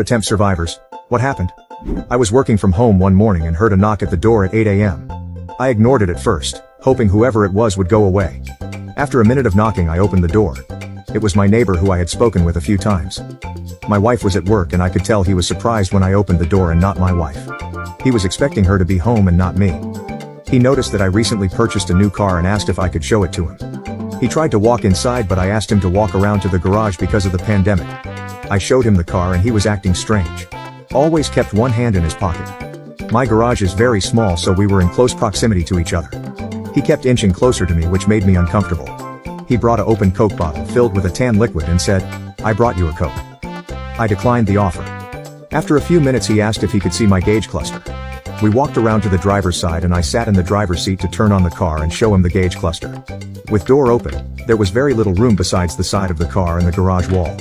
Attempt survivors. What happened? I was working from home one morning and heard a knock at the door at 8 a.m. I ignored it at first, hoping whoever it was would go away. After a minute of knocking, I opened the door. It was my neighbor who I had spoken with a few times. My wife was at work and I could tell he was surprised when I opened the door and not my wife. He was expecting her to be home and not me. He noticed that I recently purchased a new car and asked if I could show it to him. He tried to walk inside, but I asked him to walk around to the garage because of the pandemic. I showed him the car and he was acting strange. Always kept one hand in his pocket. My garage is very small, so we were in close proximity to each other. He kept inching closer to me, which made me uncomfortable. He brought an open Coke bottle filled with a tan liquid and said, "I brought you a Coke." I declined the offer. After a few minutes he asked if he could see my gauge cluster. We walked around to the driver's side and I sat in the driver's seat to turn on the car and show him the gauge cluster. With door open, there was very little room besides the side of the car and the garage wall.